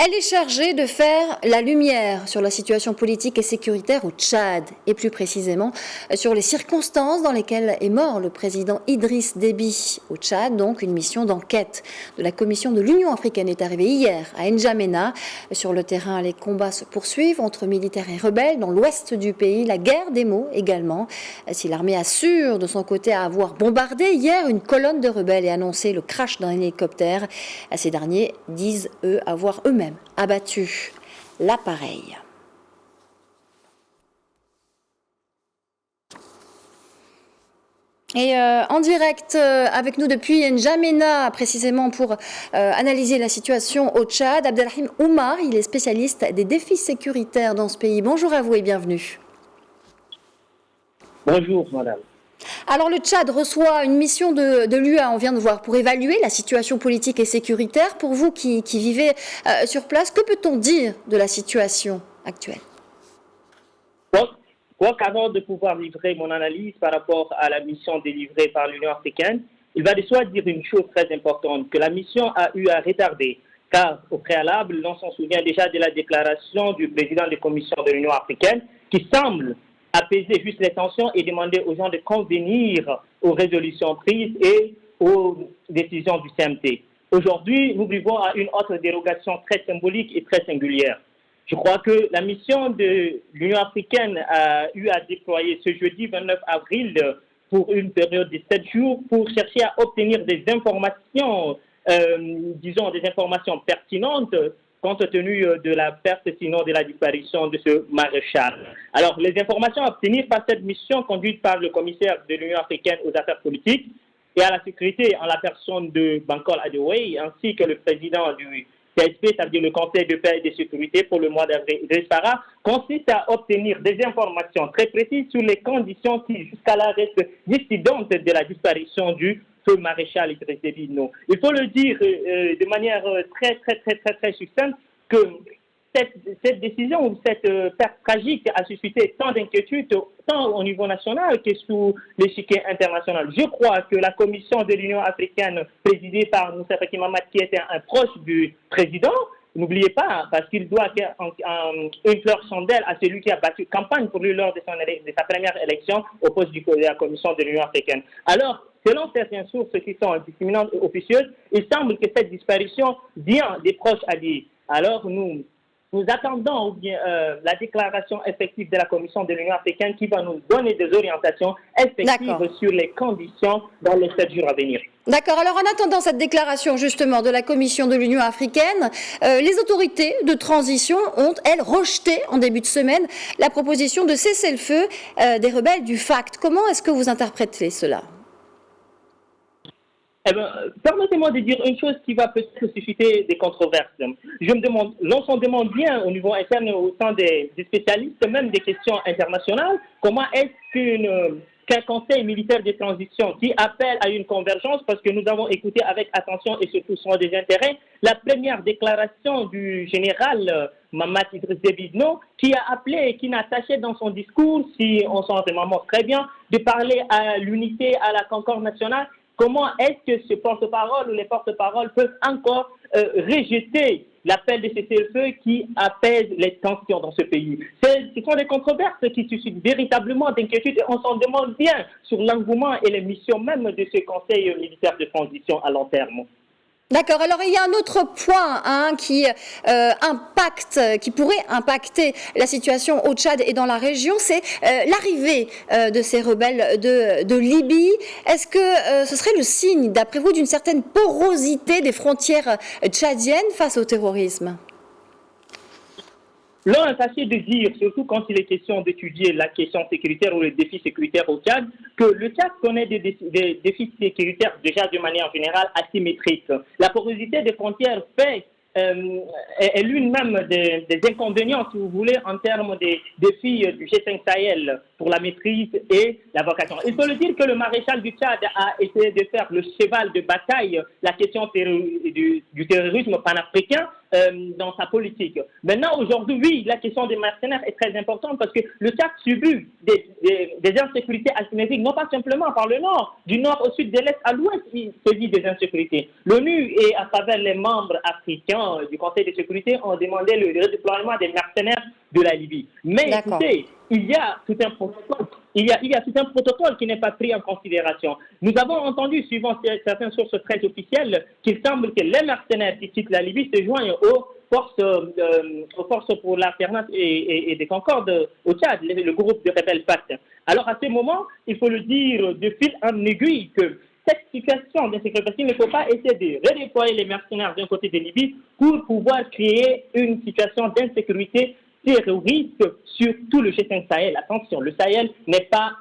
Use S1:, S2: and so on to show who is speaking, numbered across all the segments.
S1: Elle est chargée de faire la lumière sur la situation politique et sécuritaire au Tchad, et plus précisément sur les circonstances dans lesquelles est mort le président Idriss Déby au Tchad. Donc une mission d'enquête de la commission de l'Union africaine est arrivée hier à N'Djamena. Sur le terrain, les combats se poursuivent entre militaires et rebelles dans l'ouest du pays, la guerre des mots également. Si l'armée assure de son côté avoir bombardé hier une colonne de rebelles et annoncé le crash d'un hélicoptère, ces derniers disent eux avoir eux-mêmes abattu l'appareil. Et en direct avec nous depuis N'Djamena, précisément pour analyser la situation au Tchad, Abdelrahim Oumar, il est spécialiste des défis sécuritaires dans ce pays. Bonjour à vous et bienvenue.
S2: Bonjour madame.
S1: Alors le Tchad reçoit une mission de l'UA, on vient de voir, pour évaluer la situation politique et sécuritaire. Pour vous qui vivez sur place, que peut-on dire de la situation actuelle?
S2: Avant de pouvoir livrer mon analyse par rapport à la mission délivrée par l'Union africaine, il va de soi dire une chose très importante, que la mission a eu à retarder. Car au préalable, l'on s'en souvient déjà de la déclaration du président de la Commission de l'Union africaine qui semble apaiser juste les tensions et demander aux gens de convenir aux résolutions prises et aux décisions du CMT. Aujourd'hui, nous vivons à une autre dérogation très symbolique et très singulière. Je crois que la mission de l'Union africaine a eu à déployer ce jeudi 29 avril pour une période de 7 jours pour chercher à obtenir des informations, des informations pertinentes compte tenu de la perte, sinon de la disparition de ce maréchal. Alors, les informations à obtenir par cette mission conduite par le commissaire de l'Union africaine aux affaires politiques et à la sécurité en la personne de Bankole Adewoye, ainsi que le président du CSP, c'est-à-dire le Conseil de paix et de sécurité pour le mois d'avril, Idriss Farah, consiste à obtenir des informations très précises sur les conditions qui, jusqu'à là, restent dissidentes de la disparition du feu maréchal Idriss Déby. Il faut le dire de manière très succincte que cette décision ou cette perte tragique a suscité tant d'inquiétudes, tant au niveau national que sous l'échiquier international. Je crois que la commission de l'Union africaine, présidée par Moussa Faki Mahamat, qui était un proche du président, n'oubliez pas, parce qu'il doit faire une fleur chandelle à celui qui a battu campagne pour lui lors de sa première élection au poste de la commission de l'Union africaine. Alors, selon certaines sources qui sont discriminantes et officieuses, il semble que cette disparition vient des proches alliés. Alors, nous attendons la déclaration effective de la Commission de l'Union africaine qui va nous donner des orientations effectives sur les conditions dans les 7 jours à venir.
S1: D'accord. Alors, en attendant cette déclaration, justement, de la Commission de l'Union africaine, les autorités de transition ont, elles, rejeté en début de semaine la proposition de cesser le feu des rebelles du FACT. Comment est-ce que vous interprétez cela ?
S2: Permettez-moi de dire une chose qui va peut-être susciter des controverses. Je me demande, l'on s'en demande bien au niveau interne, au sein des spécialistes, même des questions internationales, comment est-ce qu'un conseil militaire de transition qui appelle à une convergence, parce que nous avons écouté avec attention et surtout sans des intérêts, la première déclaration du général Mahamat Idriss Déby, qui a appelé et qui n'a tâché dans son discours, si on s'en remémore très bien, de parler à l'unité, à la concorde nationale. Comment est-ce que ce porte-parole ou les porte-paroles peuvent encore rejeter l'appel de cessez-le-feu qui apaise les tensions dans ce pays? Ce sont des controverses qui suscitent véritablement d'inquiétude et on s'en demande bien sur l'engouement et les missions même de ce Conseil militaire de transition à long terme.
S1: D'accord. Alors, il y a un autre point qui pourrait impacter la situation au Tchad et dans la région, c'est l'arrivée de ces rebelles de Libye. Est-ce que ce serait le signe, d'après vous, d'une certaine porosité des frontières tchadiennes face au terrorisme ?
S2: L'on a tâché de dire, surtout quand il est question d'étudier la question sécuritaire ou les défis sécuritaires au Tchad, que le Tchad connaît des défis sécuritaires déjà de manière générale asymétriques. La porosité des frontières est l'une même des inconvénients, si vous voulez, en termes des défis du G5 Sahel pour la maîtrise et la vocation. Il faut le dire que le maréchal du Tchad a essayé de faire le cheval de bataille, la question du terrorisme panafricain, dans sa politique. Maintenant, aujourd'hui, oui, la question des mercenaires est très importante parce que le Tchad subit des insécurités asymétriques, non pas simplement par le nord, du nord au sud, de l'est à l'ouest, il subit des insécurités. L'ONU et à travers les membres africains du Conseil de sécurité ont demandé le redéploiement des mercenaires de la Libye. Mais écoutez, il y a tout un protocole. Il y a tout un protocole qui n'est pas pris en considération. Nous avons entendu, suivant certaines sources très officielles, qu'il semble que les mercenaires qui quittent la Libye se joignent aux forces pour l'alternance et des Concordes au Tchad, le groupe de rebelles FAT. Alors à ce moment, il faut le dire de fil en aiguille que cette situation d'insécurité, il ne faut pas essayer de redéployer les mercenaires d'un côté de Libye pour pouvoir créer une situation d'insécurité terroriste sur tout le G5 Sahel. Attention, le Sahel n'est pas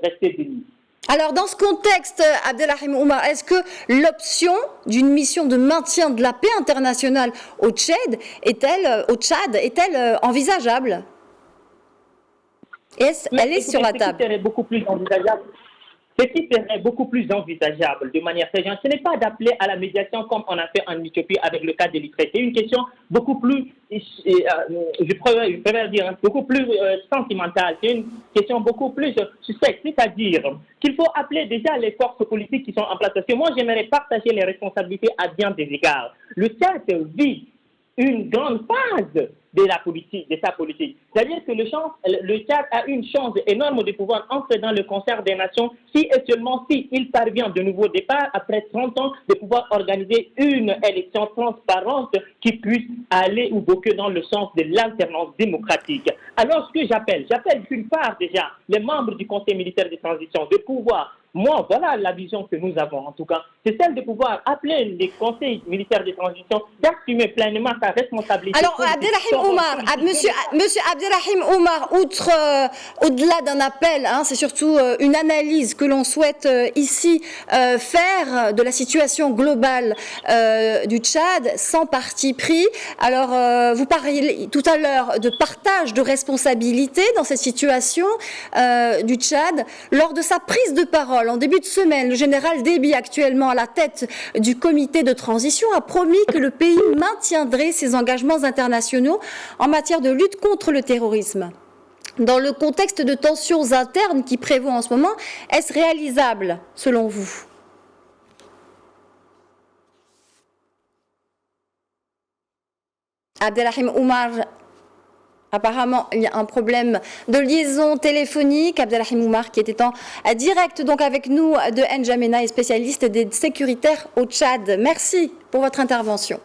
S2: resté déni.
S1: Alors, dans ce contexte, Abdelrahim Oumar, est-ce que l'option d'une mission de maintien de la paix internationale au Tchad est-elle envisageable? Elle est sur la table.
S2: Ce qui serait beaucoup plus envisageable de manière très générale, ce n'est pas d'appeler à la médiation comme on a fait en Éthiopie avec le cas de l'Érythrée. C'est une question beaucoup plus, je préfère dire, beaucoup plus sentimentale. C'est une question beaucoup plus suspecte. C'est-à-dire qu'il faut appeler déjà les forces politiques qui sont en place. Parce que moi, j'aimerais partager les responsabilités à bien des égards. Le Tchad vit une grande phase de sa politique. C'est-à-dire que le Tchad a une chance énorme de pouvoir entrer dans le concert des nations si et seulement si il parvient de nouveau départ, après 30 ans, de pouvoir organiser une élection transparente qui puisse aller ou beaucoup dans le sens de l'alternance démocratique. Alors, ce que j'appelle d'une part déjà les membres du Conseil militaire de transition de pouvoir. Moi, voilà la vision que nous avons en tout cas. C'est celle de pouvoir appeler les conseils militaires de transition d'assumer pleinement sa responsabilité.
S1: Alors, Abdelrahim Oumar, monsieur Abdelrahim Oumar, au-delà d'un appel, c'est surtout une analyse que l'on souhaite ici faire de la situation globale du Tchad sans parti pris. Alors, vous parliez tout à l'heure de partage de responsabilités dans cette situation du Tchad. Lors de sa prise de parole en début de semaine, le général Déby, actuellement à la tête du comité de transition, a promis que le pays maintiendrait ses engagements internationaux en matière de lutte contre le terrorisme. Dans le contexte de tensions internes qui prévaut en ce moment, est-ce réalisable selon vous? Abdelrahim Oumar, apparemment, il y a un problème de liaison téléphonique. Abdelrahim Oumar, qui était en direct donc avec nous de N'Djamena et spécialiste des sécuritaires au Tchad. Merci pour votre intervention.